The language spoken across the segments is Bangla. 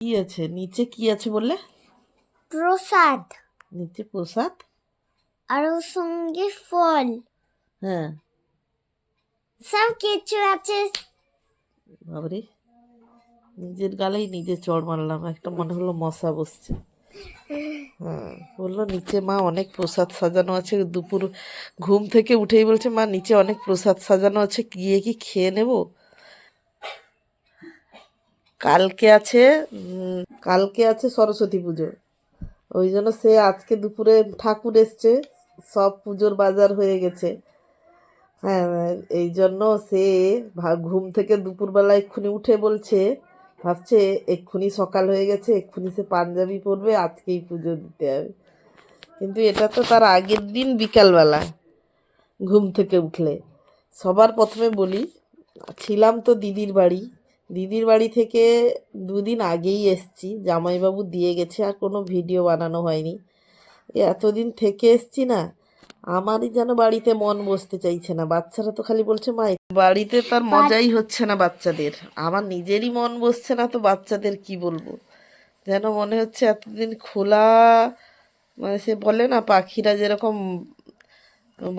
কি আছে নিচে? কি আছে বললে? প্রসাদ নিচে প্রসাদ আর ওর সঙ্গে ফল হ্যাঁ সব কিছু আছে। বাবারে, নিজের গালেই নিজে চড় মারলাম। একটা মনে হলো মশা বসছে। হ্যাঁ, বললো নিচে মা অনেক প্রসাদ সাজানো আছে। দুপুর ঘুম থেকে উঠেই বলছে মা নিচে অনেক প্রসাদ সাজানো আছে, গিয়ে কি খেয়ে নেব? কালকে আছে কালকে আছে সরস্বতী পুজো। ওই জন্য সে আজকে দুপুরে ঠাকুর এসছে, সব পুজোর বাজার হয়ে গেছে। হ্যাঁ, এই জন্য সে ঘুম থেকে দুপুরবেলা এক্ষুনি উঠে বলছে, ভাবছে এক্ষুনি সকাল হয়ে গেছে, এক্ষুনি সে পাঞ্জাবি পরবে, আজকেই পুজো দিতে হবে। কিন্তু এটা তো তার আগের দিন বিকালবেলা ঘুম থেকে উঠলে। সবার প্রথমে বলি, ছিলাম তো দিদির বাড়ি। দিদির বাড়ি থেকে দুদিন আগেই এসছি, জামাইবাবু দিয়ে গেছে, আর কোনো ভিডিও বানানো হয়নি। এতদিন থেকে এসছি না, আমারই যেন বাড়িতে মন বসতে চাইছে না। বাচ্চারা তো খালি বলছে মা বাড়িতে তার মজাই হচ্ছে না বাচ্চাদের। আমার নিজেরই মন বসছে না, তো বাচ্চাদের কি বলবো। যেন মনে হচ্ছে এতদিন খোলা, মানে সে বলে না পাখিরা যেরকম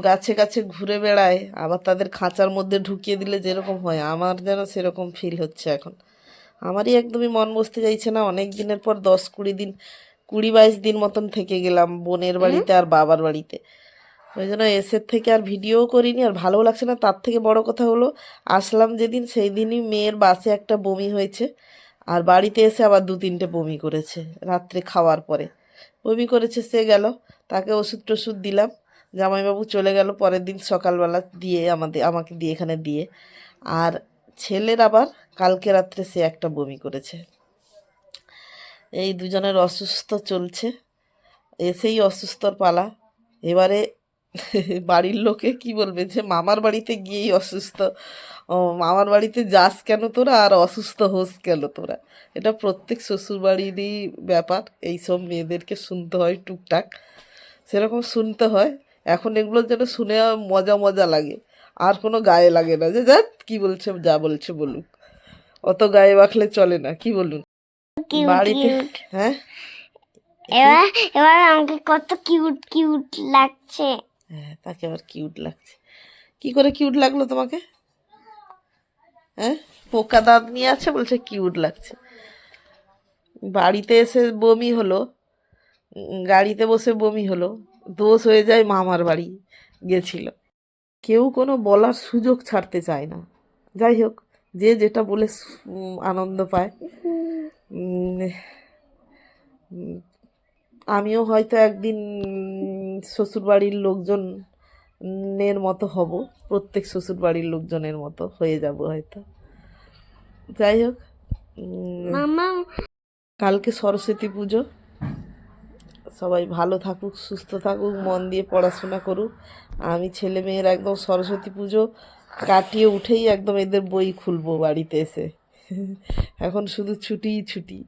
গাছে গাছে ঘুরে বেড়ায়, আবার তাদের খাঁচার মধ্যে ঢুকিয়ে দিলে যেরকম হয়, আমার যেন সেরকম ফিল হচ্ছে এখন। আমারই একদমই মন বসতে চাইছে না। অনেক দিনের পর 10-20 দিন, 20-22 দিন মতন থেকে গেলাম বোনের বাড়িতে আর বাবার বাড়িতে। ওই জন্য এসের থেকে আর ভিডিও করিনি, আর ভালোও লাগছে না। তার থেকে বড় কথা হলো, আসলাম যেদিন সেই দিনই মেয়ের বাসে একটা বমি হয়েছে, আর বাড়িতে এসে আবার 2-3টে বমি করেছে রাত্রে খাওয়ার পরে। বমি করেছে, সে গেল, তাকে ওষুধ টষুধ দিলাম। জামাইবাবু চলে গেল পরের দিন সকালবেলা, দিয়ে আমাকে দিয়ে এখানে দিয়ে। আর ছেলের আবার কালকে রাত্রে সে একটা বমি করেছে। এই দুজনের অসুস্থ চলছে, এসেই অসুস্থর পালা। এবারে বাড়ির লোকে কি বলবে যে মামার বাড়িতে গিয়েই অসুস্থ, ও মামার বাড়িতে যাস কেন তোরা, আর অসুস্থ হোস কেন তোরা। এটা প্রত্যেক শ্বশুর বাড়িরই ব্যাপার, এইসব মেয়েদেরকে শুনতে হয় টুকটাক, সেরকম শুনতে হয়। এখন এগুলো যেন শুনে মজা মজা লাগে, আর কোনো গায়ে লাগে না। যে যাক কি বলছে, যা বলছে বলুক, অত গায়ে মাখলে চলে না, কি বলুন বাড়িতে। হ্যাঁ, এবার এবার আমাকে কত কিউট কিউট লাগছে। হ্যাঁ, তাকে আবার কিউট লাগছে। কি করে কিউট লাগলো তোমাকে? হ্যাঁ, পোকা দাঁত নিয়ে আছে বলছে কিউট লাগছে। বাড়িতে এসে বমি হলো, গাড়িতে বসে বমি হলো, দোষ হয়ে যায় মামার বাড়ি গেছিল। কেউ কোনো বলার সুযোগ ছাড়তে চায় না। যাই হোক, যে যেটা বলে আনন্দ পায়। উম, উম, আমিও হয়তো একদিন শ্বশুরবাড়ির লোকজনের মতো হব, প্রত্যেক শ্বশুরবাড়ির লোকজনের মতো হয়ে যাব হয়তো। যাই হোক, মামা কালকে সরস্বতী পুজো। সবাই ভালো থাকুক, সুস্থ থাকুক, মন দিয়ে পড়াশোনা করুক। আমি ছেলে মেয়ের একদম সরস্বতী পুজো কাটিয়ে উঠেই একদম এদের বই খুলবো বাড়িতে এসে। এখন শুধু ছুটিই ছুটি।